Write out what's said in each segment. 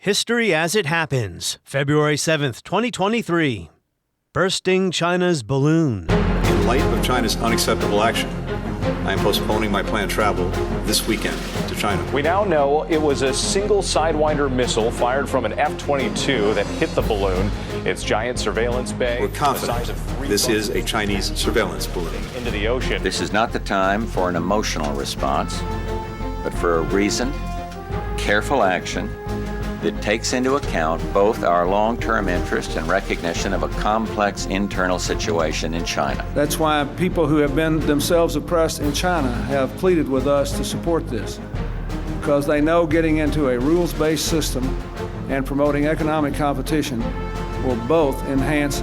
History as it happens, February 7th, 2023. Bursting China's balloon. In light of China's unacceptable action, I am postponing my planned travel this weekend to China. We now know it was a single Sidewinder missile fired from an F-22 that hit the balloon. Its giant surveillance bay. We're confident this is a Chinese surveillance balloon. Into the ocean. This is not the time for an emotional response, but for a reasoned, careful action that takes into account both our long-term interest and recognition of a complex internal situation in China. That's why people who have been themselves oppressed in China have pleaded with us to support this, because they know getting into a rules-based system and promoting economic competition will both enhance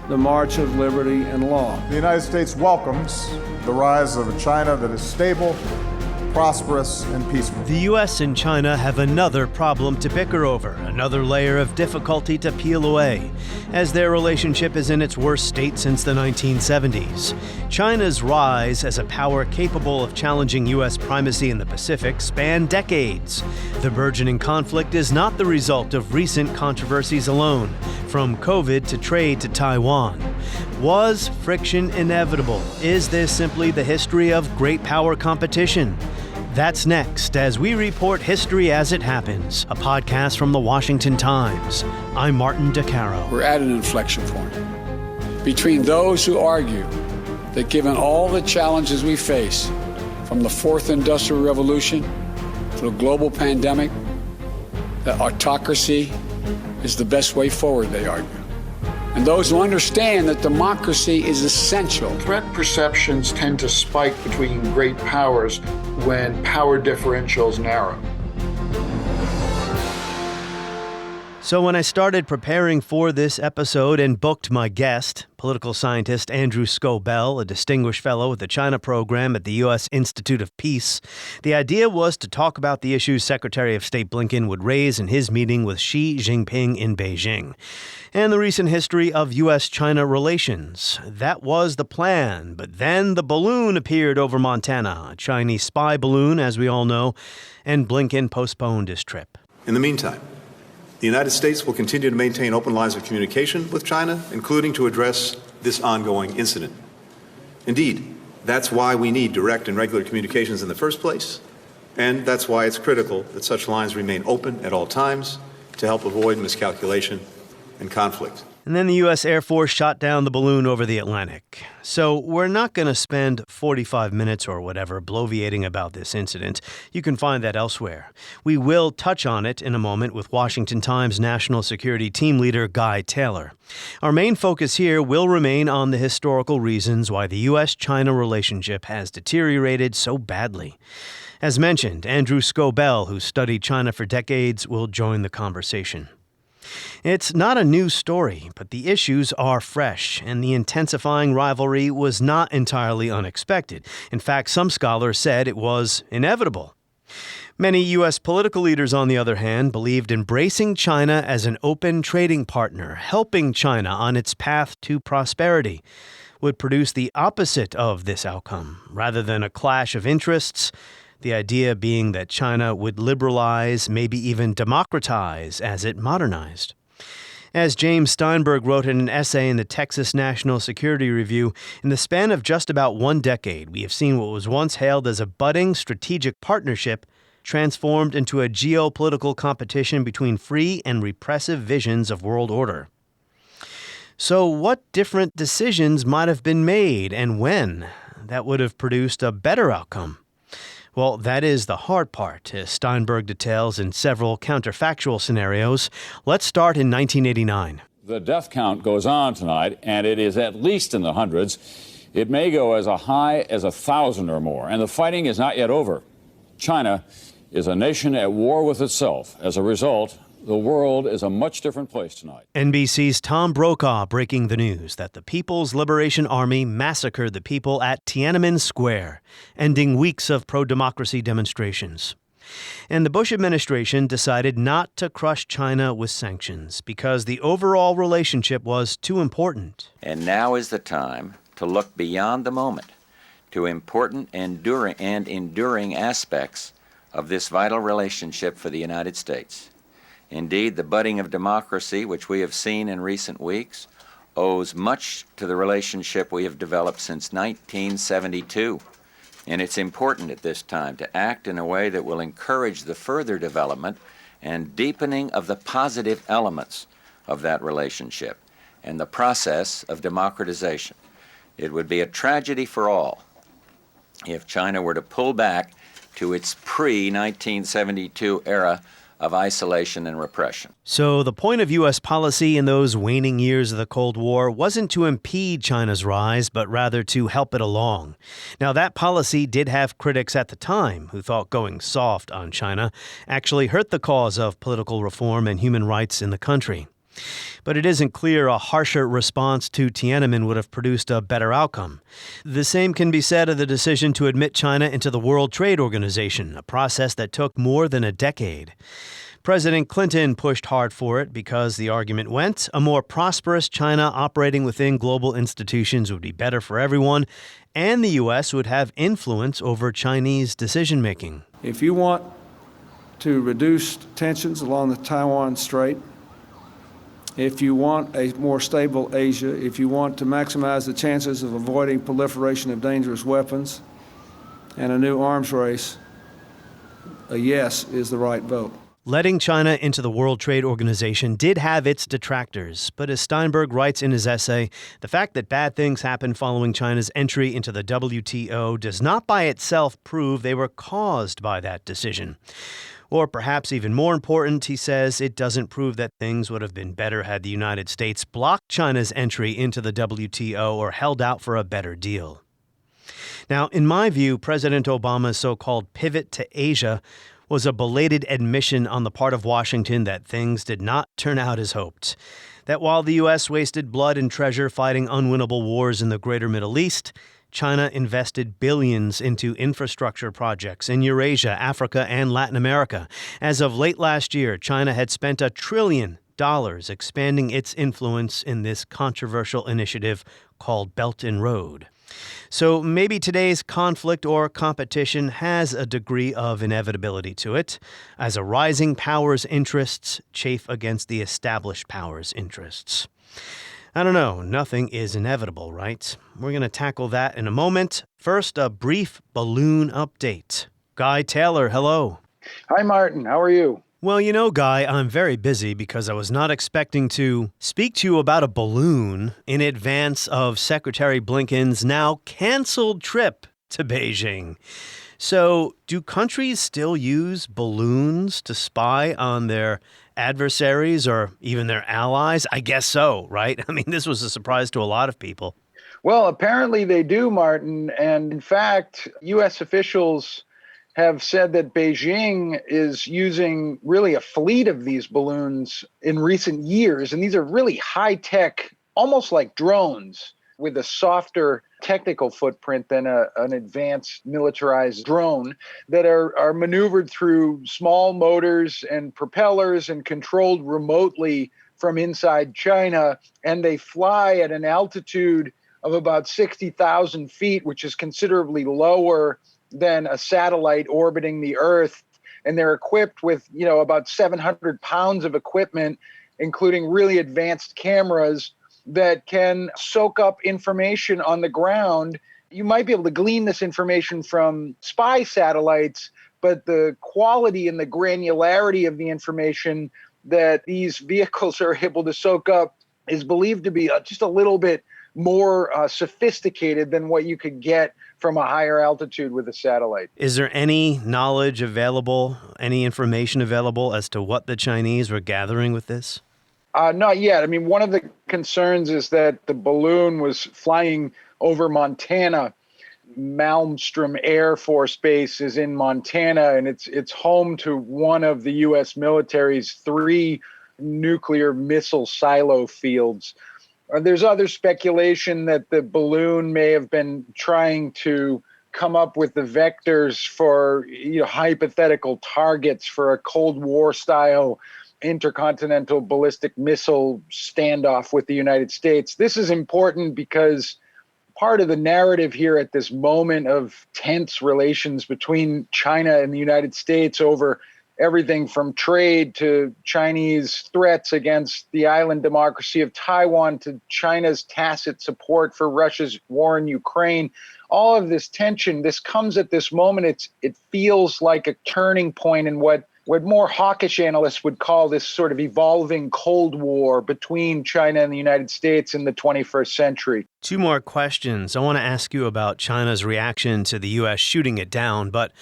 the march of liberty and law. The United States welcomes the rise of a China that is stable, prosperous, and peaceful. The U.S. and China have another problem to bicker over, another layer of difficulty to peel away, as their relationship is in its worst state since the 1970s. China's rise as a power capable of challenging U.S. primacy in the Pacific spanned decades. The burgeoning conflict is not the result of recent controversies alone, from COVID to trade to Taiwan. Was friction inevitable? Is this simply the history of great power competition? That's next as we report History as It Happens, a podcast from the Washington Times. I'm Martin DeCaro. We're at an inflection point between those who argue that given all the challenges we face, from the fourth industrial revolution to a global pandemic, that autocracy is the best way forward, they argue. And those who understand that democracy is essential. Threat perceptions tend to spike between great powers when power differentials narrow. So when I started preparing for this episode and booked my guest, political scientist Andrew Scobell, a distinguished fellow at the China program at the U.S. Institute of Peace, the idea was to talk about the issues Secretary of State Blinken would raise in his meeting with Xi Jinping in Beijing, and the recent history of U.S. China relations. That was the plan, but then the balloon appeared over Montana, a Chinese spy balloon, as we all know, and Blinken postponed his trip. In the meantime, the United States will continue to maintain open lines of communication with China, including to address this ongoing incident. Indeed, that's why we need direct and regular communications in the first place, and that's why it's critical that such lines remain open at all times to help avoid miscalculation and conflict. And then the U.S. Air Force shot down the balloon over the Atlantic. So we're not going to spend 45 minutes or whatever bloviating about this incident. You can find that elsewhere. We will touch on it in a moment with Washington Times National Security Team Leader Guy Taylor. Our main focus here will remain on the historical reasons why the U.S.-China relationship has deteriorated so badly. As mentioned, Andrew Scobell, who studied China for decades, will join the conversation. It's not a new story, but the issues are fresh, and the intensifying rivalry was not entirely unexpected. In fact, some scholars said it was inevitable. Many U.S. political leaders, on the other hand, believed embracing China as an open trading partner, helping China on its path to prosperity, would produce the opposite of this outcome. Rather than a clash of interests, the idea being that China would liberalize, maybe even democratize, as it modernized. As James Steinberg wrote in an essay in the Texas National Security Review, in the span of just about one decade, we have seen what was once hailed as a budding strategic partnership transformed into a geopolitical competition between free and repressive visions of world order. So what different decisions might have been made and when that would have produced a better outcome? Well, that is the hard part, as Steinberg details in several counterfactual scenarios. Let's start in 1989. The death count goes on tonight, and it is at least in the hundreds. It may go as high as 1,000 or more, and the fighting is not yet over. China is a nation at war with itself. As a result, the world is a much different place tonight. NBC's Tom Brokaw breaking the news that the People's Liberation Army massacred the people at Tiananmen Square, ending weeks of pro-democracy demonstrations. And the Bush administration decided not to crush China with sanctions because the overall relationship was too important. And now is the time to look beyond the moment to important and enduring aspects of this vital relationship for the United States. Indeed, the budding of democracy, which we have seen in recent weeks, owes much to the relationship we have developed since 1972. And it's important at this time to act in a way that will encourage the further development and deepening of the positive elements of that relationship and the process of democratization. It would be a tragedy for all if China were to pull back to its pre-1972 era of isolation and repression. So the point of U.S. policy in those waning years of the Cold War wasn't to impede China's rise, but rather to help it along. Now, that policy did have critics at the time who thought going soft on China actually hurt the cause of political reform and human rights in the country. But it isn't clear a harsher response to Tiananmen would have produced a better outcome. The same can be said of the decision to admit China into the World Trade Organization, a process that took more than a decade. President Clinton pushed hard for it because the argument went, a more prosperous China operating within global institutions would be better for everyone, and the U.S. would have influence over Chinese decision-making. If you want to reduce tensions along the Taiwan Strait, if you want a more stable Asia, if you want to maximize the chances of avoiding proliferation of dangerous weapons and a new arms race, a yes is the right vote. Letting China into the World Trade Organization did have its detractors, but as Steinberg writes in his essay, the fact that bad things happened following China's entry into the WTO does not by itself prove they were caused by that decision. Or perhaps even more important, he says, it doesn't prove that things would have been better had the United States blocked China's entry into the WTO or held out for a better deal. Now, in my view, President Obama's so-called pivot to Asia was a belated admission on the part of Washington that things did not turn out as hoped. That while the U.S. wasted blood and treasure fighting unwinnable wars in the greater Middle East, China invested billions into infrastructure projects in Eurasia, Africa, and Latin America. As of late last year, China had spent $1 trillion expanding its influence in this controversial initiative called Belt and Road. So maybe today's conflict or competition has a degree of inevitability to it, as a rising power's interests chafe against the established power's interests. I don't know, nothing is inevitable, right? We're going to tackle that in a moment. First, a brief balloon update. Guy Taylor, hello. Hi, Martin. How are you? Well, you know, Guy, I'm very busy because I was not expecting to speak to you about a balloon in advance of Secretary Blinken's now canceled trip to Beijing. So, do countries still use balloons to spy on their adversaries or even their allies? I guess so, right? I mean, this was a surprise to a lot of people. Well, apparently they do, Martin. And in fact, U.S. officials have said that Beijing is using really a fleet of these balloons in recent years. And these are really high-tech, almost like drones, with a softer technical footprint than an advanced militarized drone that are maneuvered through small motors and propellers and controlled remotely from inside China. And they fly at an altitude of about 60,000 feet, which is considerably lower than a satellite orbiting the Earth. And they're equipped with, about 700 pounds of equipment, including really advanced cameras that can soak up information on the ground. You might be able to glean this information from spy satellites, but the quality and the granularity of the information that these vehicles are able to soak up is believed to be just a little bit more sophisticated than what you could get from a higher altitude with a satellite. Is there any knowledge available, any information available as to what the Chinese were gathering with this? Not yet. I mean, one of the concerns is that the balloon was flying over Montana. Malmstrom Air Force Base is in Montana, and it's home to one of the U.S. military's 3 nuclear missile silo fields. There's other speculation that the balloon may have been trying to come up with the vectors for hypothetical targets for a Cold War style intercontinental ballistic missile standoff with the United States. This is important because part of the narrative here at this moment of tense relations between China and the United States over everything from trade to Chinese threats against the island democracy of Taiwan to China's tacit support for Russia's war in Ukraine. All of this tension, this comes at this moment. It feels like a turning point in what more hawkish analysts would call this sort of evolving Cold War between China and the United States in the 21st century. Two more questions. I want to ask you about China's reaction to the U.S. shooting it down, but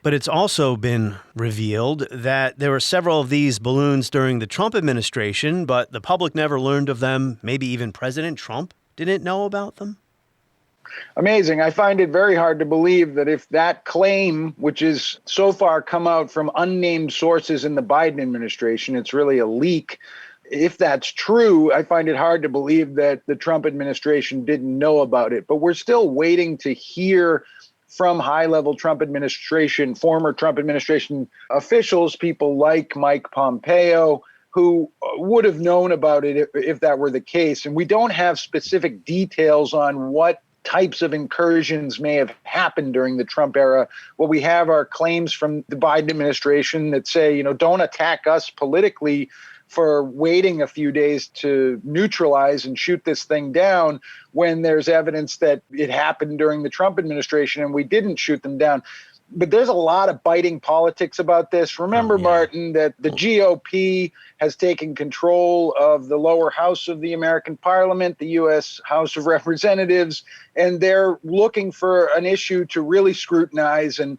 it's also been revealed that there were several of these balloons during the Trump administration, but the public never learned of them. Maybe even President Trump didn't know about them. Amazing. I find it very hard to believe that if that claim, which is so far come out from unnamed sources in the Biden administration, it's really a leak. If that's true, I find it hard to believe that the Trump administration didn't know about it. But we're still waiting to hear from high-level Trump administration, former Trump administration officials, people like Mike Pompeo, who would have known about it if that were the case. And we don't have specific details on what types of incursions may have happened during the Trump era. What we have are claims from the Biden administration that say, don't attack us politically for waiting a few days to neutralize and shoot this thing down, when there's evidence that it happened during the Trump administration and we didn't shoot them down. But there's a lot of biting politics about this. Remember, Martin, that the GOP has taken control of the lower house of the American Parliament, the U.S. House of Representatives, and they're looking for an issue to really scrutinize and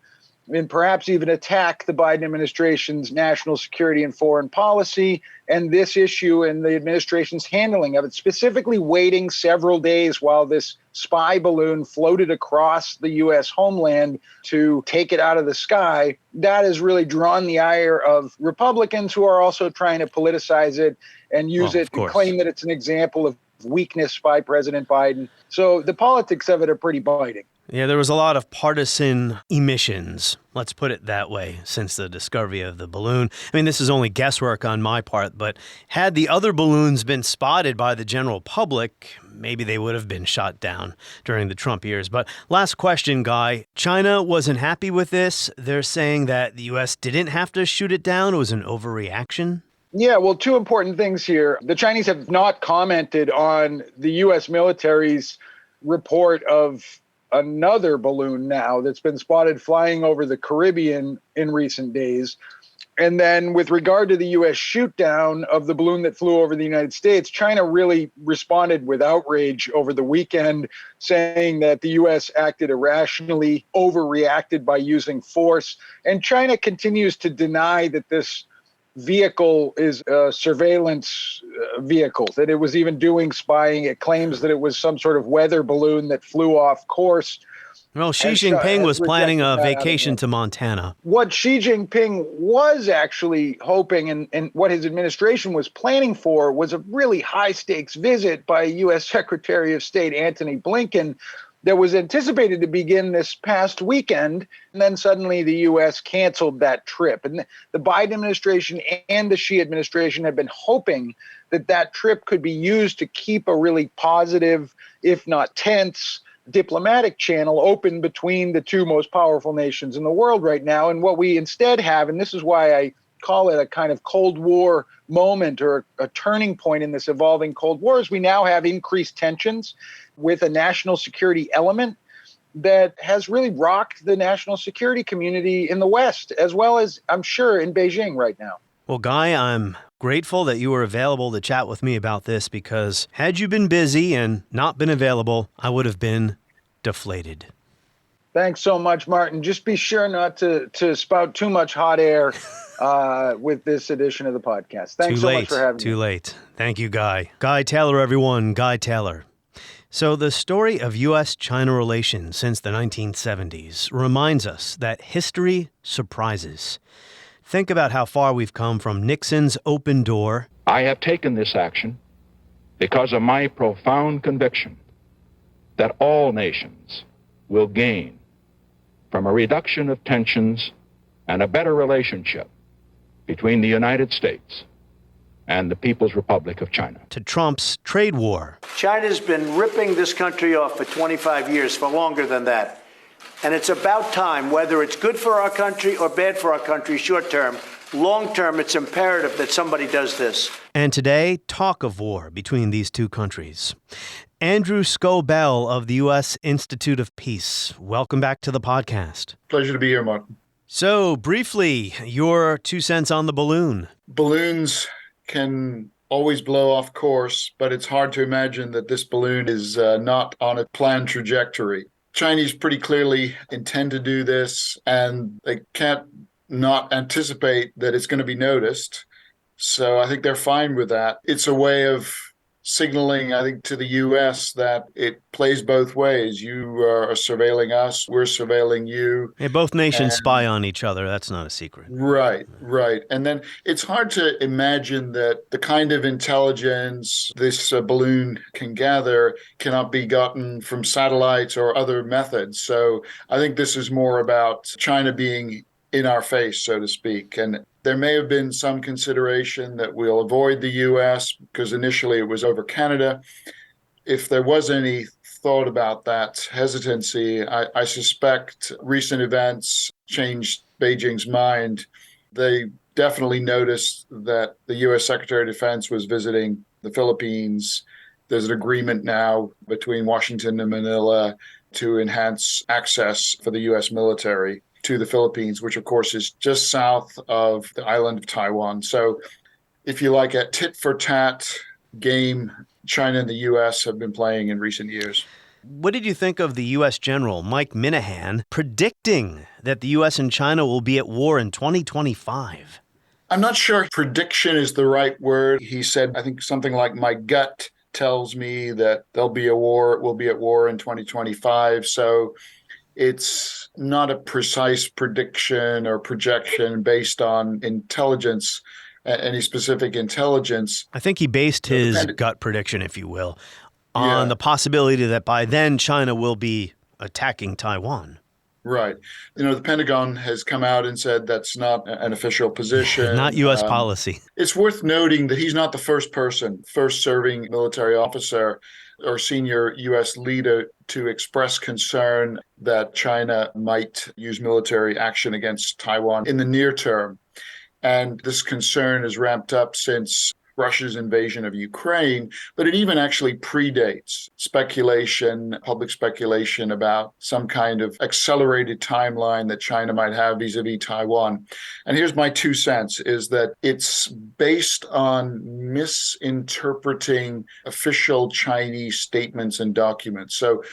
perhaps even attack the Biden administration's national security and foreign policy, and this issue and the administration's handling of it, specifically waiting several days while this spy balloon floated across the U.S. homeland to take it out of the sky. That has really drawn the ire of Republicans who are also trying to politicize it and use it to claim that it's an example of weakness by President Biden. So the politics of it are pretty biting. Yeah, there was a lot of partisan emissions, let's put it that way, since the discovery of the balloon. I mean, this is only guesswork on my part, but had the other balloons been spotted by the general public, maybe they would have been shot down during the Trump years. But last question, Guy. China wasn't happy with this. They're saying that the U.S. didn't have to shoot it down. It was an overreaction. Yeah, well, two important things here. The Chinese have not commented on the U.S. military's report of another balloon now that's been spotted flying over the Caribbean in recent days. And then with regard to the U.S. shoot down of the balloon that flew over the United States, China really responded with outrage over the weekend, saying that the U.S. acted irrationally, overreacted by using force. And China continues to deny that this vehicle is a surveillance vehicle, that it was even doing spying. It claims that it was some sort of weather balloon that flew off course. Well, Xi Jinping was planning a vacation to Montana. What Xi Jinping was actually hoping and what his administration was planning for was a really high-stakes visit by U.S. Secretary of State Antony Blinken that was anticipated to begin this past weekend, and then suddenly the U.S. canceled that trip. And the Biden administration and the Xi administration have been hoping that that trip could be used to keep a really positive, if not tense, diplomatic channel open between the two most powerful nations in the world right now. And what we instead have, and this is why I call it a kind of Cold War moment or a turning point in this evolving Cold War, is we now have increased tensions with a national security element that has really rocked the national security community in the West, as well as, I'm sure, in Beijing right now. Well, Guy, I'm grateful that you were available to chat with me about this, because had you been busy and not been available, I would have been deflated. Thanks so much, Martin. Just be sure not to spout too much hot air with this edition of the podcast. Thanks so much for having me. Too late. Thank you, Guy. Guy Taylor, everyone. Guy Taylor. So the story of U.S. China relations since the 1970s reminds us that history surprises. Think about how far we've come from Nixon's open door. I have taken this action because of my profound conviction that all nations will gain from a reduction of tensions and a better relationship between the United States and the People's Republic of China. To Trump's trade war. China's been ripping this country off for 25 years, for longer than that. And it's about time, whether it's good for our country or bad for our country short term, Long term, it's imperative that somebody does this. And today, talk of war between these two countries. Andrew Scobell of the U.S. Institute of Peace, welcome back to the podcast. Pleasure to be here, Martin. So, briefly, your 2 cents on the balloon. Balloons can always blow off course, but it's hard to imagine that this balloon is not on a planned trajectory. Chinese pretty clearly intend to do this, and they can't not anticipate that it's going to be noticed. So I think they're fine with that. It's a way of signaling, I think, to the U.S. that it plays both ways. You are surveilling us, we're surveilling you. Yeah, both nations spy on each other. That's not a secret. Right. And then it's hard to imagine that the kind of intelligence this balloon can gather cannot be gotten from satellites or other methods. So I think this is more about China being in our face, so to speak. And there may have been some consideration that we'll avoid the U.S. because initially it was over Canada. If there was any thought about that hesitancy, I suspect recent events changed Beijing's mind. They definitely noticed that the U.S. Secretary of Defense was visiting the Philippines. There's an agreement now between Washington and Manila to enhance access for the U.S. military to the Philippines, which of course is just south of the island of Taiwan. So if you like, a tit-for-tat game China and the U.S. have been playing in recent years. What did you think of the U.S. General Mike Minahan predicting that the U.S. and China will be at war in 2025? I'm not sure prediction is the right word. He said, I think something like, my gut tells me that there'll be a war, we'll be at war in 2025. So it's not a precise prediction or projection based on intelligence, any specific intelligence. I think he based his gut prediction, if you will, on the possibility that by then China will be attacking Taiwan. Right. The Pentagon has come out and said that's not an official position. Not U.S. policy. It's worth noting that he's not the first serving military officer or senior U.S. leader to express concern that China might use military action against Taiwan in the near term. And this concern has ramped up since Russia's invasion of Ukraine, but it even actually predates public speculation about some kind of accelerated timeline that China might have vis-a-vis Taiwan. And here's my 2 cents, is that it's based on misinterpreting official Chinese statements and documents. So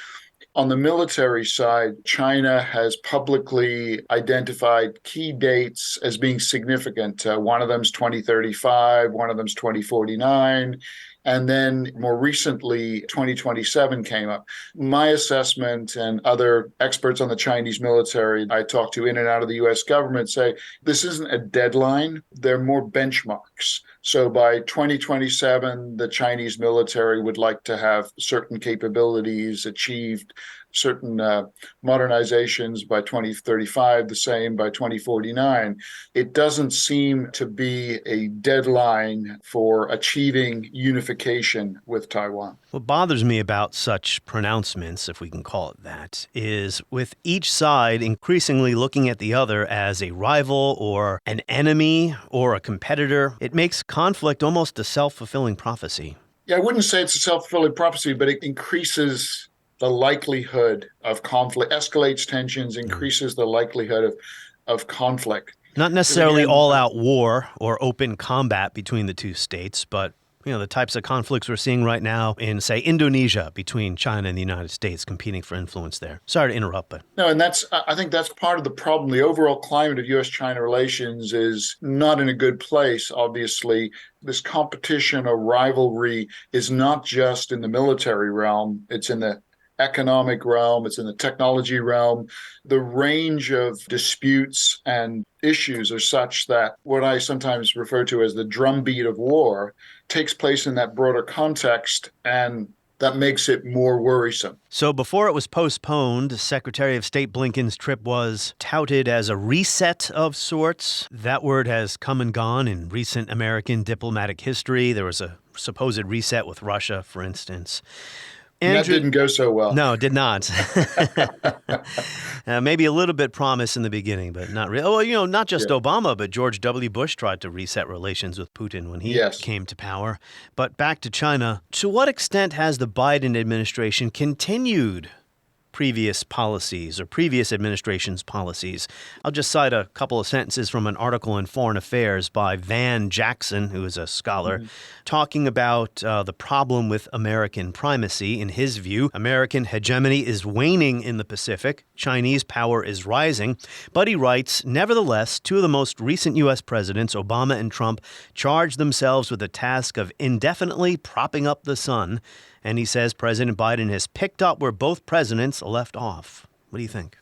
on the military side, China has publicly identified key dates as being significant. One of them is 2035, one of them is 2049, and then more recently, 2027 came up. My assessment and other experts on the Chinese military I talk to in and out of the U.S. government say this isn't a deadline, they're more benchmarks. So by 2027, the Chinese military would like to have certain capabilities achieved, certain modernizations by 2035, the same by 2049. It doesn't seem to be a deadline for achieving unification with Taiwan. What bothers me about such pronouncements, if we can call it that, is with each side increasingly looking at the other as a rival or an enemy or a competitor, it makes conflict almost a self-fulfilling prophecy. Yeah, I wouldn't say it's a self-fulfilling prophecy, but it increases the likelihood of conflict, escalates tensions, increases the likelihood of conflict. Not necessarily all-out war or open combat between the two states, but the types of conflicts we're seeing right now in, say, Indonesia between China and the United States competing for influence there. Sorry to interrupt, but... No, and I think that's part of the problem. The overall climate of U.S.-China relations is not in a good place, obviously. This competition or rivalry is not just in the military realm. It's in the economic realm, it's in the technology realm. The range of disputes and issues are such that what I sometimes refer to as the drumbeat of war takes place in that broader context, and that makes it more worrisome. So before it was postponed, Secretary of State Blinken's trip was touted as a reset of sorts. That word has come and gone in recent American diplomatic history. There was a supposed reset with Russia, for instance. That didn't go so well. No, it did not. Maybe a little bit promise in the beginning, but not really. Oh, not just Obama, but George W. Bush tried to reset relations with Putin when he came to power. But back to China. To what extent has the Biden administration continued previous policies or previous administration's policies? I'll just cite a couple of sentences from an article in Foreign Affairs by Van Jackson, who is a scholar, talking about the problem with American primacy. In his view, American hegemony is waning in the Pacific. Chinese power is rising. But he writes, nevertheless, two of the most recent U.S. presidents, Obama and Trump, charged themselves with the task of indefinitely propping up the sun. And he says President Biden has picked up where both presidents left off. What do you think?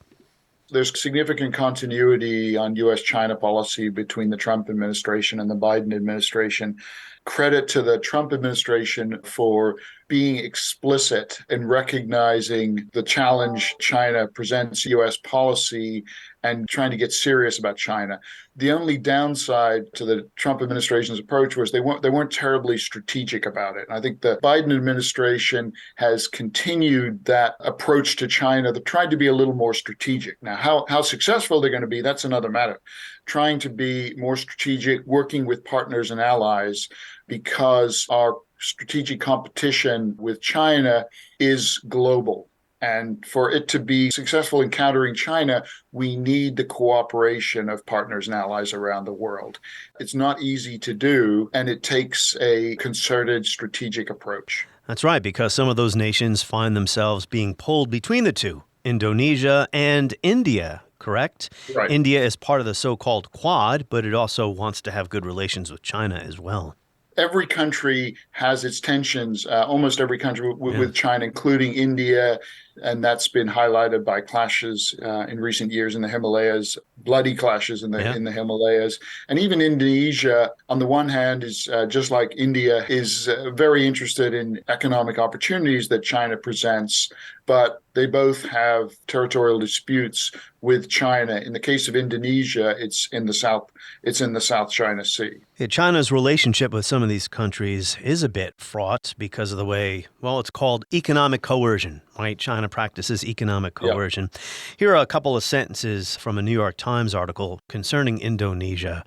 There's significant continuity on U.S. China policy between the Trump administration and the Biden administration. Credit to the Trump administration for being explicit in recognizing the challenge China presents U.S. policy and trying to get serious about China. The only downside to the Trump administration's approach was they weren't terribly strategic about it. And I think the Biden administration has continued that approach to China. They've tried to be a little more strategic. Now, how successful they're going to be, that's another matter. Trying to be more strategic, working with partners and allies, because our strategic competition with China is global. And for it to be successful in countering China, we need the cooperation of partners and allies around the world. It's not easy to do, and it takes a concerted strategic approach. That's right, because some of those nations find themselves being pulled between the two, Indonesia and India, correct? Right. India is part of the so-called Quad, but it also wants to have good relations with China as well. Every country has its tensions, almost every country with China, including India, and that's been highlighted by clashes in recent years in the Himalayas, bloody clashes in the Himalayas. And even Indonesia, on the one hand, is just like India, is very interested in economic opportunities that China presents, but they both have territorial disputes with China. In the case of Indonesia, it's in the South China Sea. Yeah, China's relationship with some of these countries is a bit fraught because of the way, it's called economic coercion, right? China practices economic coercion. Yep. Here are a couple of sentences from a New York Times article concerning Indonesia.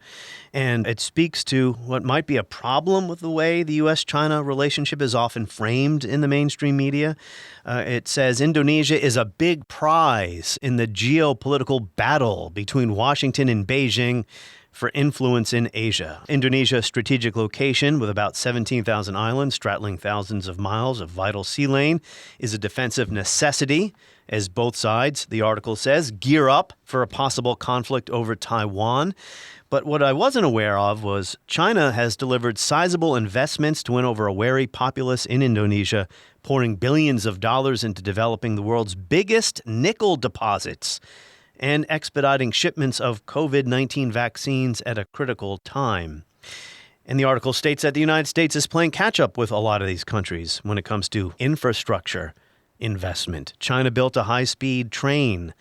And it speaks to what might be a problem with the way the U.S.-China relationship is often framed in the mainstream media. It says Indonesia is a big prize in the geopolitical battle between Washington and Beijing for influence in Asia. Indonesia's strategic location, with about 17,000 islands straddling thousands of miles of vital sea lane, is a defensive necessity, as both sides, the article says, gear up for a possible conflict over Taiwan. But what I wasn't aware of was China has delivered sizable investments to win over a wary populace in Indonesia, pouring billions of dollars into developing the world's biggest nickel deposits and expediting shipments of COVID-19 vaccines at a critical time. And the article states that the United States is playing catch-up with a lot of these countries when it comes to infrastructure investment. China built a high-speed train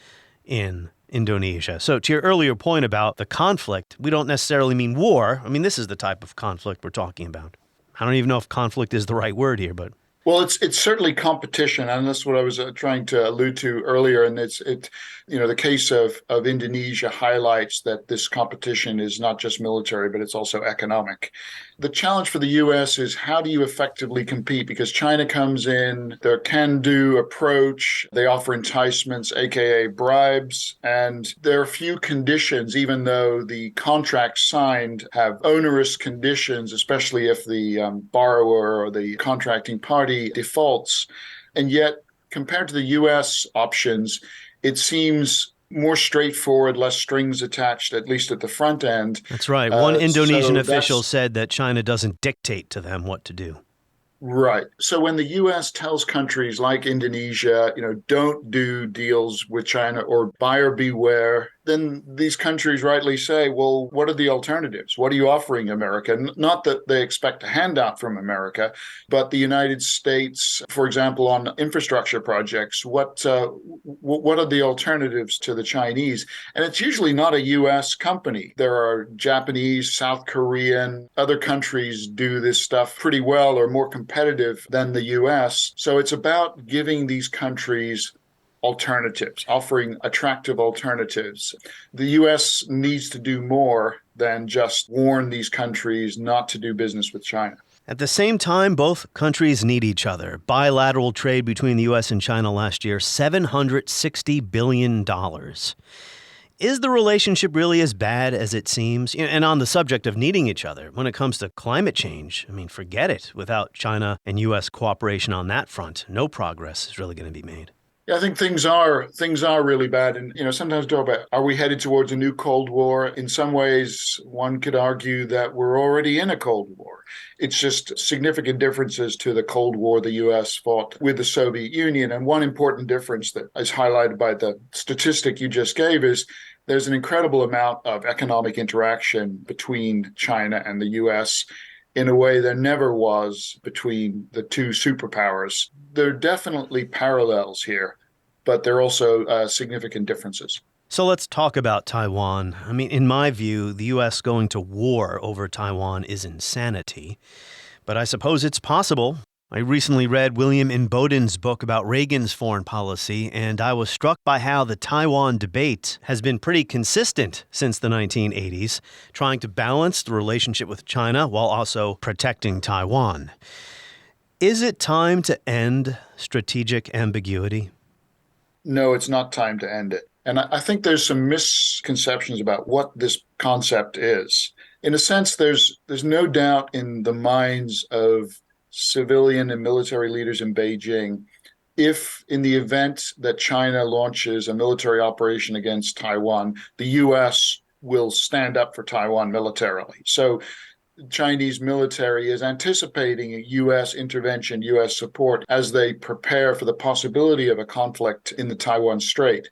in Indonesia. So to your earlier point about the conflict, we don't necessarily mean war. I mean, this is the type of conflict we're talking about. I don't even know if conflict is the right word here, but... Well, it's certainly competition, and that's what I was trying to allude to earlier. And the case of Indonesia highlights that this competition is not just military, but it's also economic. The challenge for the U.S. is how do you effectively compete? Because China comes in, their can-do approach, they offer enticements, aka bribes, and there are few conditions, even though the contracts signed have onerous conditions, especially if the borrower or the contracting party defaults. And yet, compared to the U.S. options, it seems more straightforward, less strings attached, at least at the front end. That's right. One Indonesian official said that China doesn't dictate to them what to do. Right. So when the U.S. tells countries like Indonesia, don't do deals with China, or buyer beware, then these countries rightly say, well, what are the alternatives? What are you offering America? Not that they expect a handout from America, but the United States, for example, on infrastructure projects, what are the alternatives to the Chinese? And it's usually not a U.S. company. There are Japanese, South Korean, other countries do this stuff pretty well or more competitive than the U.S. So it's about giving these countries alternatives, offering attractive alternatives. The U.S. needs to do more than just warn these countries not to do business with China. At the same time, both countries need each other. Bilateral trade between the U.S. and China last year, $760 billion. Is the relationship really as bad as it seems? And on the subject of needing each other, when it comes to climate change, forget it. Without China and U.S. cooperation on that front, no progress is really going to be made. Yeah, I think things are really bad. And, sometimes talk about, are we headed towards a new Cold War? In some ways, one could argue that we're already in a Cold War. It's just significant differences to the Cold War the U.S. fought with the Soviet Union. And one important difference that is highlighted by the statistic you just gave is there's an incredible amount of economic interaction between China and the U.S. in a way there never was between the two superpowers. There are definitely parallels here, but there are also significant differences. So let's talk about Taiwan. In my view, the U.S. going to war over Taiwan is insanity, but I suppose it's possible. I recently read William Inboden's book about Reagan's foreign policy, and I was struck by how the Taiwan debate has been pretty consistent since the 1980s, trying to balance the relationship with China while also protecting Taiwan. Is it time to end strategic ambiguity? No, it's not time to end it. And I think there's some misconceptions about what this concept is. In a sense, there's no doubt in the minds of civilian and military leaders in Beijing, if in the event that China launches a military operation against Taiwan, the U.S. will stand up for Taiwan militarily. So the Chinese military is anticipating a U.S. intervention, U.S. support as they prepare for the possibility of a conflict in the Taiwan Strait.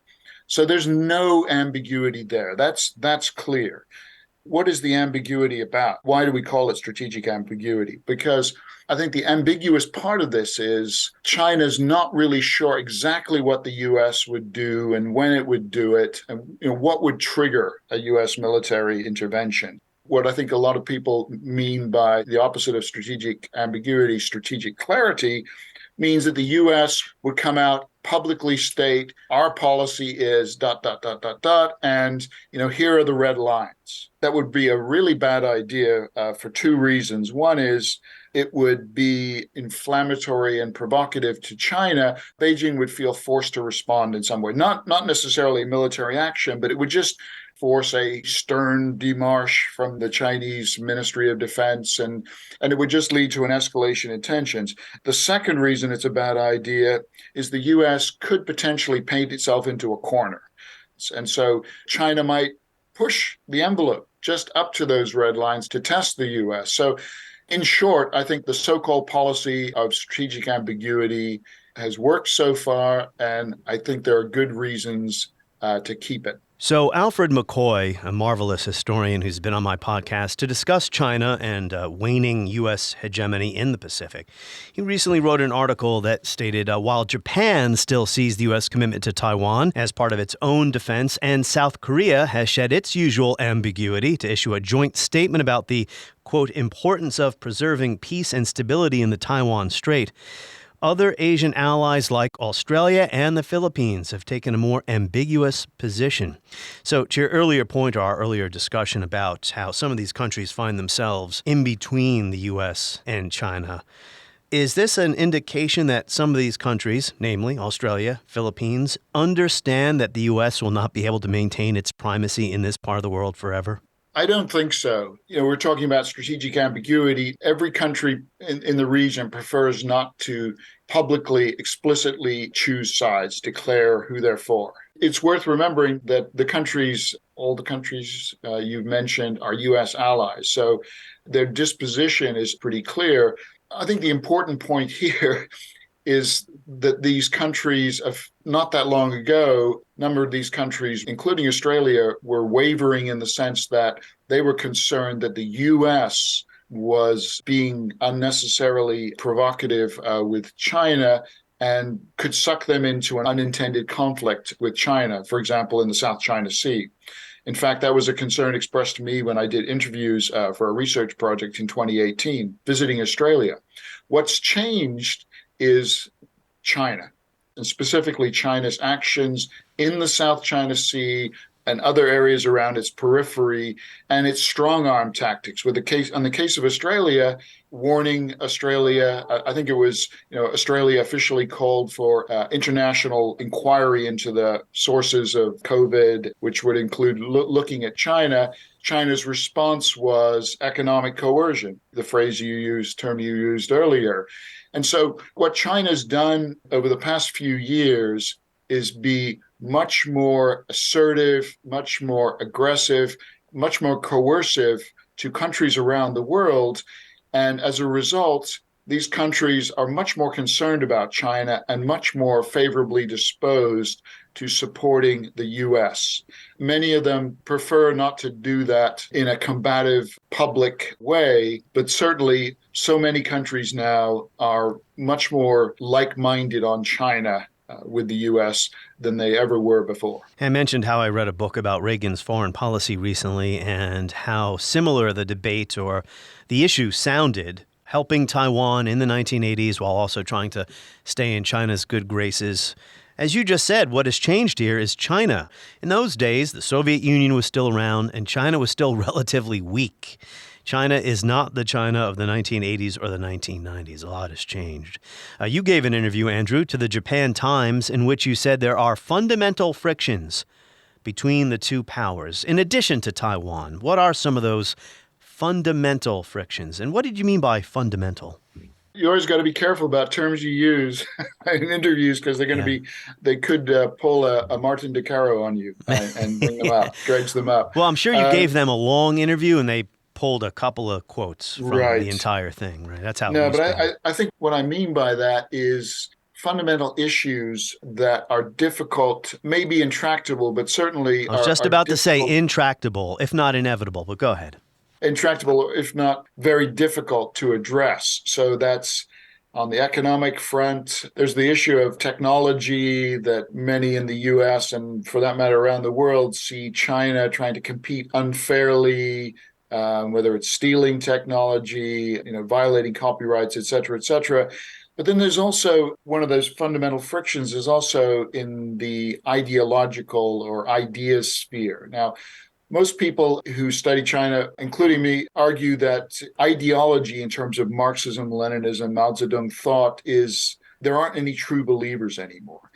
So there's no ambiguity there. That's clear. What is the ambiguity about? Why do we call it strategic ambiguity? Because I think the ambiguous part of this is China's not really sure exactly what the U.S. would do and when it would do it, and what would trigger a U.S. military intervention. What I think a lot of people mean by the opposite of strategic ambiguity, strategic clarity, means that the U.S. would come out, publicly state, our policy is ... and here are the red lines. That would be a really bad idea for two reasons. One is it would be inflammatory and provocative to China. Beijing would feel forced to respond in some way, not necessarily military action, but it would just force a stern démarche from the Chinese Ministry of Defense, and it would just lead to an escalation in tensions. The second reason it's a bad idea is the U.S. could potentially paint itself into a corner. And so China might push the envelope just up to those red lines to test the U.S. So in short, I think the so-called policy of strategic ambiguity has worked so far, and I think there are good reasons to keep it. So Alfred McCoy, a marvelous historian who's been on my podcast to discuss China and waning U.S. hegemony in the Pacific, he recently wrote an article that stated while Japan still sees the U.S. commitment to Taiwan as part of its own defense, and South Korea has shed its usual ambiguity to issue a joint statement about the, quote, importance of preserving peace and stability in the Taiwan Strait, other Asian allies like Australia and the Philippines have taken a more ambiguous position. So to your earlier point, or our earlier discussion about how some of these countries find themselves in between the U.S. and China, is this an indication that some of these countries, namely Australia, Philippines, understand that the U.S. will not be able to maintain its primacy in this part of the world forever? I don't think so. We're talking about strategic ambiguity. Every country in the region prefers not to publicly, explicitly choose sides, declare who they're for. It's worth remembering that all the countries you've mentioned are U.S. allies, so their disposition is pretty clear. I think the important point here is that these countries, not that long ago, a number of these countries, including Australia, were wavering in the sense that they were concerned that the U.S. was being unnecessarily provocative with China and could suck them into an unintended conflict with China, for example, in the South China Sea. In fact, that was a concern expressed to me when I did interviews for a research project in 2018, visiting Australia. What's changed is China, and specifically China's actions in the South China Sea and other areas around its periphery, and its strong-arm tactics. On the case of Australia, warning Australia, I think it was, Australia officially called for international inquiry into the sources of COVID, which would include looking at China. China's response was economic coercion, the term you used earlier. And so what China's done over the past few years is be much more assertive, much more aggressive, much more coercive to countries around the world. And as a result, these countries are much more concerned about China and much more favorably disposed to supporting the U.S. Many of them prefer not to do that in a combative public way, but certainly so many countries now are much more like-minded on China with the U.S. than they ever were before. I mentioned how I read a book about Reagan's foreign policy recently and how similar the debate or the issue sounded, helping Taiwan in the 1980s while also trying to stay in China's good graces. As you just said, what has changed here is China. In those days, the Soviet Union was still around and China was still relatively weak. China is not the China of the 1980s or the 1990s. A lot has changed. You gave an interview, Andrew, to the Japan Times in which you said there are fundamental frictions between the two powers. In addition to Taiwan, what are some of those fundamental frictions? And what did you mean by fundamental? You always got to be careful about terms you use in interviews because they're going to they could pull a Martin DeCaro on you and bring them up, dredge them up. Well, I'm sure you gave them a long interview and they pulled a couple of quotes from the entire thing, right? That's how it was. But I think what I mean by that is fundamental issues that are difficult, maybe intractable, but certainly I was just about to say intractable, if not inevitable, but go ahead. Intractable, if not very difficult to address. So that's on the economic front. There's the issue of technology that many in the U.S. and for that matter around the world see China trying to compete unfairly, whether it's stealing technology, violating copyrights, et cetera, et cetera. But then there's also one of those fundamental frictions is also in the ideological or idea sphere. Now, most people who study China, including me, argue that ideology in terms of Marxism, Leninism, Mao Zedong thought is there aren't any true believers anymore.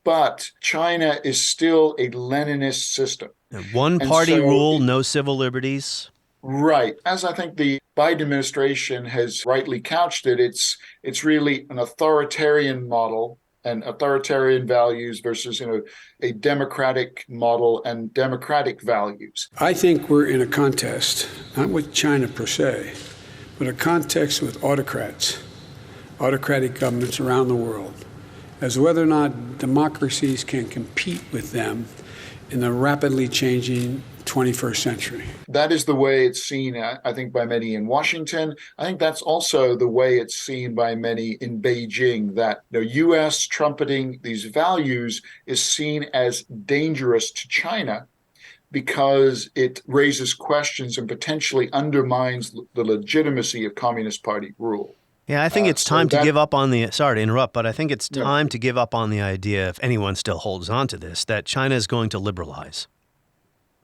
But China is still a Leninist system. One-party rule, no civil liberties. Right. As I think the Biden administration has rightly couched it, it's really an authoritarian model and authoritarian values versus a democratic model and democratic values. I think we're in a contest, not with China per se, but a contest with autocrats, autocratic governments around the world, as whether or not democracies can compete with them in the rapidly changing 21st century. That is the way it's seen, I think, by many in Washington. I think that's also the way it's seen by many in Beijing, that the U.S. trumpeting these values is seen as dangerous to China because it raises questions and potentially undermines the legitimacy of Communist Party rule. Yeah, I think it's time to give up on the, sorry to interrupt, but I think it's time to give up on the idea, if anyone still holds on to this, that China is going to liberalize.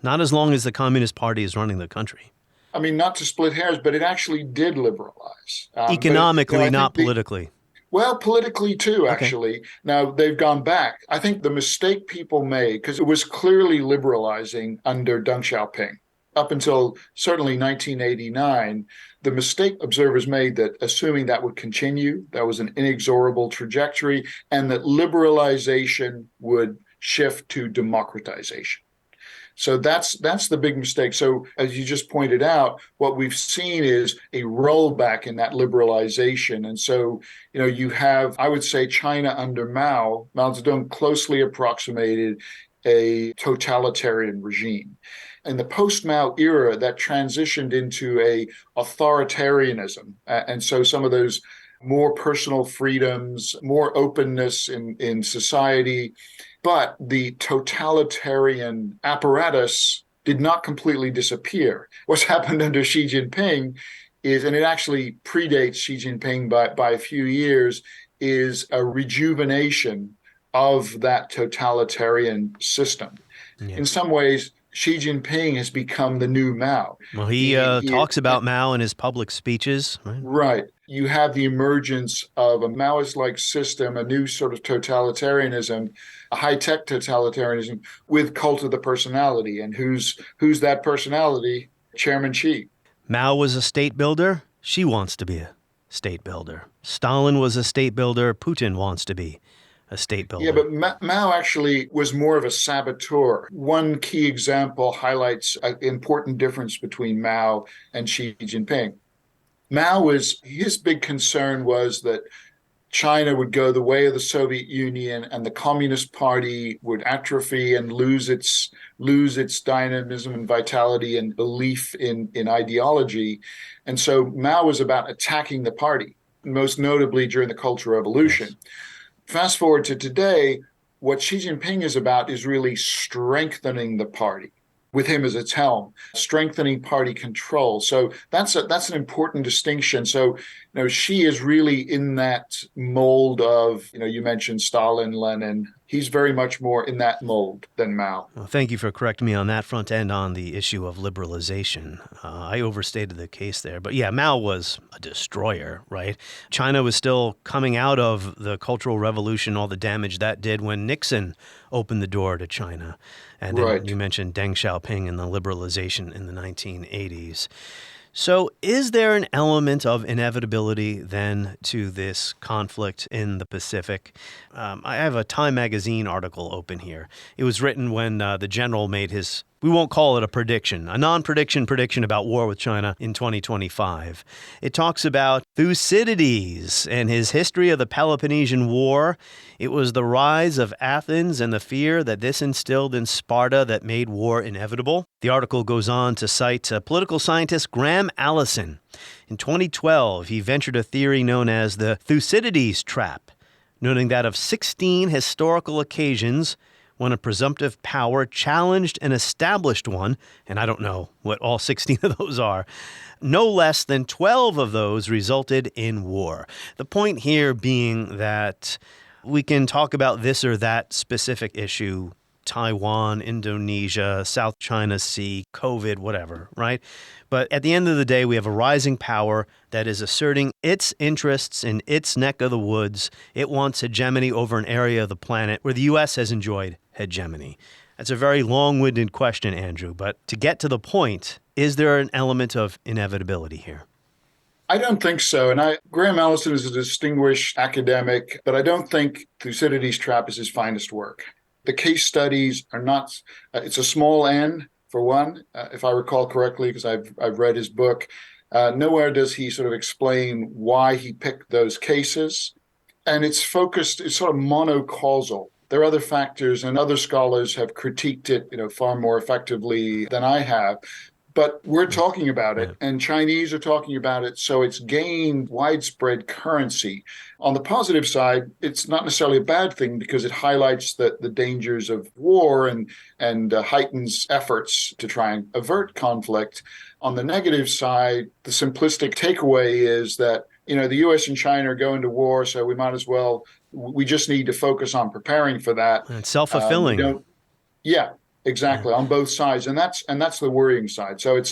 Not as long as the Communist Party is running the country. I mean, not to split hairs, but it actually did liberalize. Economically, not politically. Well, politically too, actually. Okay. Now, they've gone back. I think the mistake people made, because it was clearly liberalizing under Deng Xiaoping, up until certainly 1989, the mistake observers made that assuming that would continue, that was an inexorable trajectory, and that liberalization would shift to democratization. So that's the big mistake. So as you just pointed out, what we've seen is a rollback in that liberalization. And so, you have, I would say, China under Mao Zedong closely approximated a totalitarian regime. In the post-Mao era, that transitioned into a authoritarianism. And so some of those more personal freedoms, more openness in society, but the totalitarian apparatus did not completely disappear. What's happened under Xi Jinping is, and it actually predates Xi Jinping by a few years, is a rejuvenation of that totalitarian system. Yeah. In some ways, Xi Jinping has become the new Mao. Well, he talks about Mao in his public speeches. Right. You have the emergence of a Maoist-like system, a new sort of totalitarianism, a high-tech totalitarianism with cult of the personality. And who's that personality? Chairman Xi. Mao was a state builder. Xi wants to be a state builder. Stalin was a state builder. Putin wants to be a state builder. Yeah, but Mao actually was more of a saboteur. One key example highlights an important difference between Mao and Xi Jinping. His big concern was that China would go the way of the Soviet Union and the Communist Party would atrophy and lose its dynamism and vitality and belief in ideology. And so Mao was about attacking the party, most notably during the Cultural Revolution. Yes. Fast forward to today, what Xi Jinping is about is really strengthening the party, with him as its helm, strengthening party control. So that's an important distinction. So, Xi is really in that mold of, you mentioned Stalin, Lenin. He's very much more in that mold than Mao. Well, thank you for correcting me on that front and on the issue of liberalization. I overstated the case there. But yeah, Mao was a destroyer, right? China was still coming out of the Cultural Revolution, all the damage that did when Nixon opened the door to China. And then you mentioned Deng Xiaoping and the liberalization in the 1980s. So is there an element of inevitability then to this conflict in the Pacific? I have a Time magazine article open here. It was written when the general made his, we won't call it a prediction, a non-prediction about war with China in 2025. It talks about Thucydides and his history of the Peloponnesian War. It was the rise of Athens and the fear that this instilled in Sparta that made war inevitable. The article goes on to cite political scientist Graham Allison. In 2012, he ventured a theory known as the Thucydides trap, noting that of 16 historical occasions when a presumptive power challenged an established one, and I don't know what all 16 of those are, no less than 12 of those resulted in war. The point here being that we can talk about this or that specific issue, Taiwan, Indonesia, South China Sea, COVID, whatever, right? But at the end of the day, we have a rising power that is asserting its interests in its neck of the woods. It wants hegemony over an area of the planet where the U.S. has enjoyed hegemony. That's a very long-winded question, Andrew, but to get to the point, is there an element of inevitability here? I don't think so. And Graham Allison is a distinguished academic, but I don't think Thucydides' trap is his finest work. The case studies are not, it's a small N, for one, if I recall correctly, because I've read his book. Nowhere does he sort of explain why he picked those cases. And it's focused, it's sort of monocausal. There are other factors, and other scholars have critiqued it, far more effectively than I have. But we're talking about it, and Chinese are talking about it, so it's gained widespread currency. On the positive side, it's not necessarily a bad thing because it highlights the dangers of war and heightens efforts to try and avert conflict. On the negative side, the simplistic takeaway is that, the U.S. and China are going to war, so we just need to focus on preparing for that. It's self-fulfilling. Yeah. Exactly, on both sides, and that's the worrying side. So it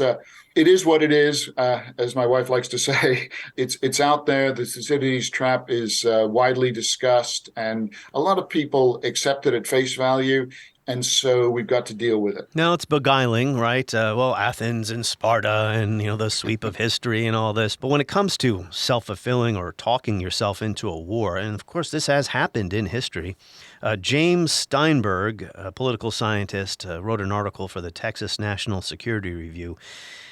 is what it is, as my wife likes to say. It's out there. The Thucydides trap is widely discussed, and a lot of people accept it at face value. And so we've got to deal with it. Now, it's beguiling, right? Athens and Sparta and, the sweep of history and all this. But when it comes to self-fulfilling or talking yourself into a war, and of course this has happened in history, James Steinberg, a political scientist, wrote an article for the Texas National Security Review.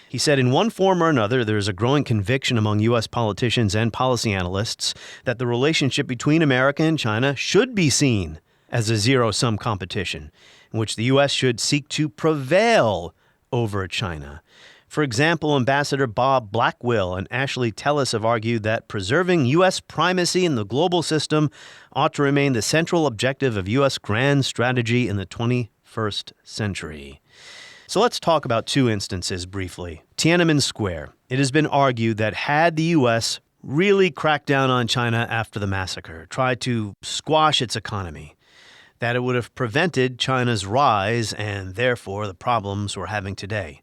He said, in one form or another, there is a growing conviction among U.S. politicians and policy analysts that the relationship between America and China should be seen as a zero-sum competition in which the U.S. should seek to prevail over China. For example, Ambassador Bob Blackwell and Ashley Tellis have argued that preserving U.S. primacy in the global system ought to remain the central objective of U.S. grand strategy in the 21st century. So let's talk about two instances briefly. Tiananmen Square. It has been argued that had the U.S. really cracked down on China after the massacre, tried to squash its economy, that it would have prevented China's rise and therefore the problems we're having today.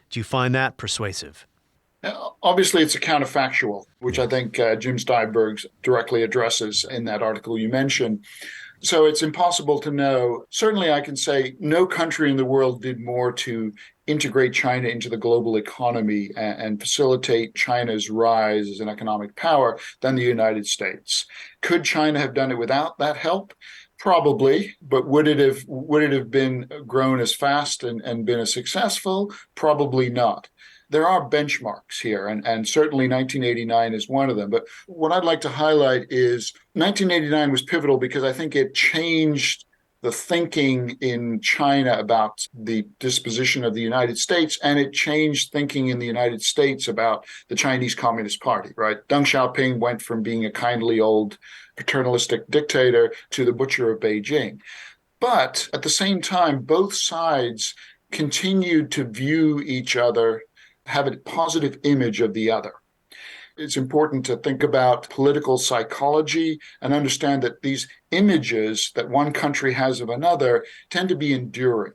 Do you find that persuasive? Obviously, it's a counterfactual, which I think Jim Steinberg directly addresses in that article you mentioned. So it's impossible to know. Certainly, I can say no country in the world did more to integrate China into the global economy and facilitate China's rise as an economic power than the United States. Could China have done it without that help? Probably, but would it have been grown as fast and been as successful? Probably not. There are benchmarks here, and certainly 1989 is one of them. But what I'd like to highlight is 1989 was pivotal because I think it changed the thinking in China about the disposition of the United States, and it changed thinking in the United States about the Chinese Communist Party, right? Deng Xiaoping went from being a kindly old paternalistic dictator to the butcher of Beijing. But at the same time, both sides continued to view each other, have a positive image of the other. It's important to think about political psychology and understand that these images that one country has of another tend to be enduring,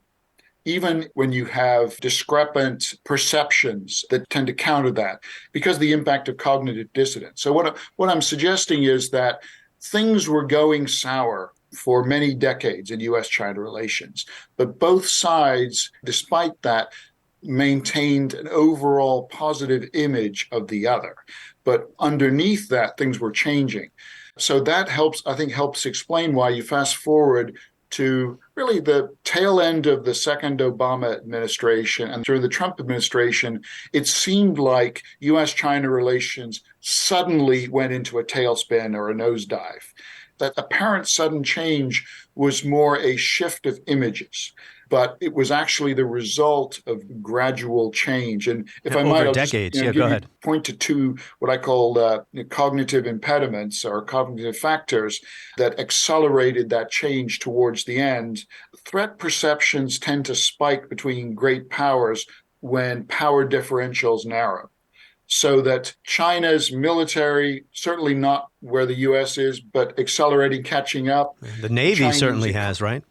even when you have discrepant perceptions that tend to counter that because of the impact of cognitive dissonance. So what I'm suggesting is that things were going sour for many decades in U.S. China relations, but both sides, despite that, maintained an overall positive image of the other. But underneath that, things were changing. So that helps explain why you fast forward to really the tail end of the second Obama administration and during the Trump administration, it seemed like U.S.-China relations suddenly went into a tailspin or a nosedive. That apparent sudden change was more a shift of images, but it was actually the result of gradual change. And if I might, over decades. Go ahead. Point to two what I call cognitive impediments or cognitive factors that accelerated that change towards the end. Threat perceptions tend to spike between great powers when power differentials narrow. So that China's military, certainly not where the U.S. is, but accelerating, catching up. The Navy certainly has, right?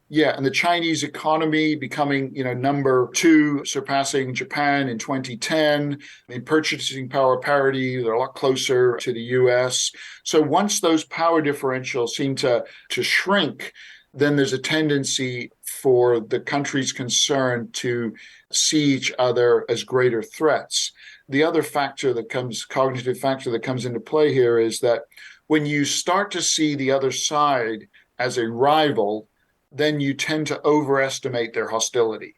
Yeah, and the Chinese economy becoming, number 2, surpassing Japan in 2010. In purchasing power parity, they're a lot closer to the U.S. So once those power differentials seem to shrink, then there's a tendency for the countries concerned to see each other as greater threats. The other cognitive factor that comes into play here is that when you start to see the other side as a rival, then you tend to overestimate their hostility.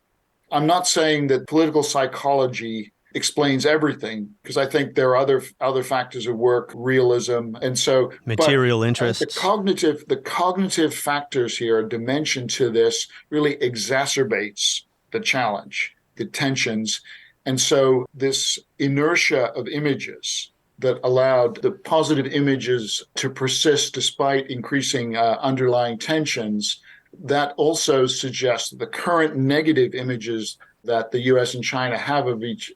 I'm not saying that political psychology explains everything, because I think there are other factors at work, realism, and so material interests. The cognitive factors here, a dimension to this, really exacerbates the challenge, the tensions. And so this inertia of images that allowed the positive images to persist despite increasing underlying tensions, that also suggests that the current negative images that the U.S. and China have of each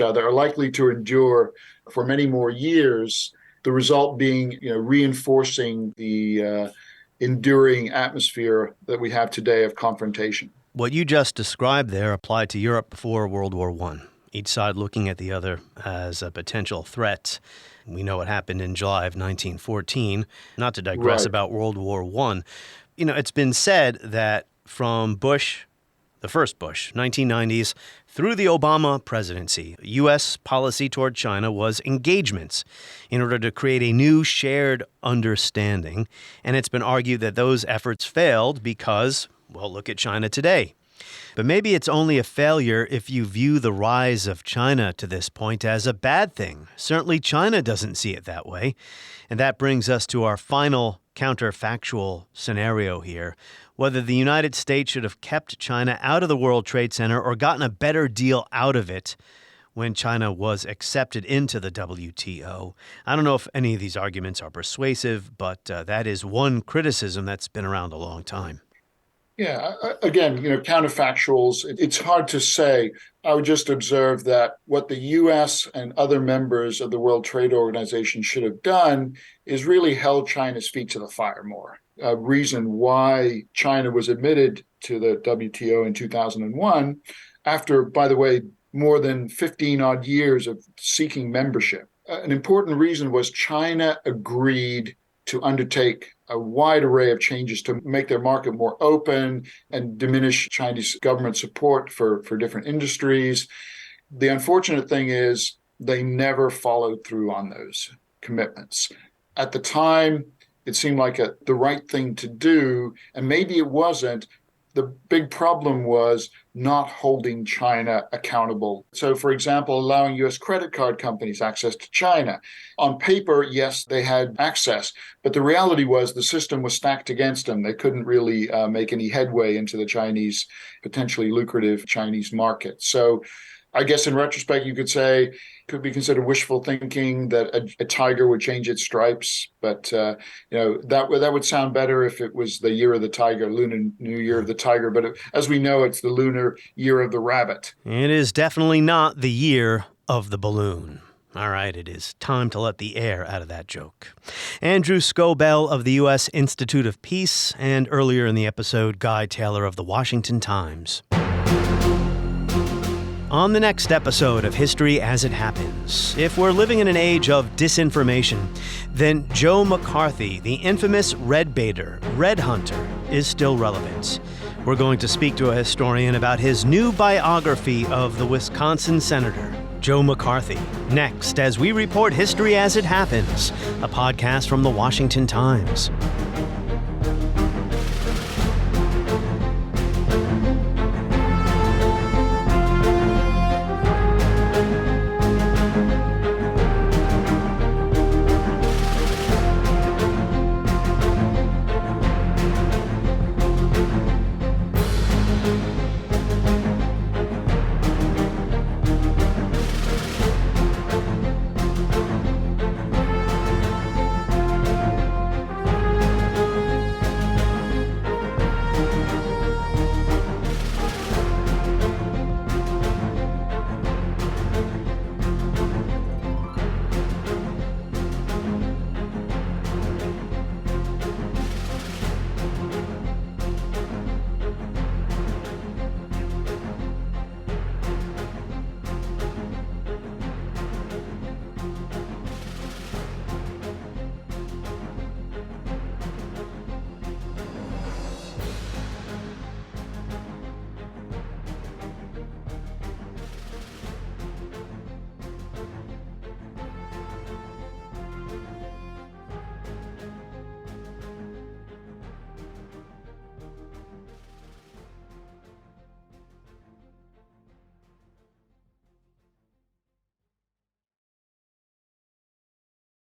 other are likely to endure for many more years. The result being, reinforcing the enduring atmosphere that we have today of confrontation. What you just described there applied to Europe before World War I, each side looking at the other as a potential threat. We know what happened in July of 1914, not to digress about World War I. It's been said that from Bush, the first Bush, 1990s, through the Obama presidency, U.S. policy toward China was engagements in order to create a new shared understanding. And it's been argued that those efforts failed because, well, look at China today. But maybe it's only a failure if you view the rise of China to this point as a bad thing. Certainly China doesn't see it that way. And that brings us to our final counterfactual scenario here. Whether the United States should have kept China out of the World Trade Center or gotten a better deal out of it when China was accepted into the WTO. I don't know if any of these arguments are persuasive, but that is one criticism that's been around a long time. Yeah, again, counterfactuals, it's hard to say. I would just observe that what the U.S. and other members of the World Trade Organization should have done is really held China's feet to the fire more. A reason why China was admitted to the WTO in 2001, after, by the way, more than 15 odd years of seeking membership. An important reason was China agreed to undertake a wide array of changes to make their market more open and diminish Chinese government support for different industries. The unfortunate thing is they never followed through on those commitments. At the time, it seemed like the right thing to do, and maybe it wasn't. The big problem was not holding China accountable. So, for example, allowing U.S. credit card companies access to China. On paper, yes, they had access, but the reality was the system was stacked against them. They couldn't really make any headway into the Chinese, potentially lucrative Chinese market. So I guess in retrospect, you could say it could be considered wishful thinking that a tiger would change its stripes. But, that would sound better if it was the year of the tiger, Lunar New Year of the tiger. But as we know, it's the lunar year of the rabbit. It is definitely not the year of the balloon. All right, it is time to let the air out of that joke. Andrew Scobell of the U.S. Institute of Peace, and earlier in the episode, Guy Taylor of the Washington Times. On the next episode of History as It Happens, if we're living in an age of disinformation, then Joe McCarthy, the infamous red baiter, red hunter, is still relevant. We're going to speak to a historian about his new biography of the Wisconsin senator, Joe McCarthy, next as we report History as It Happens, a podcast from the Washington Times.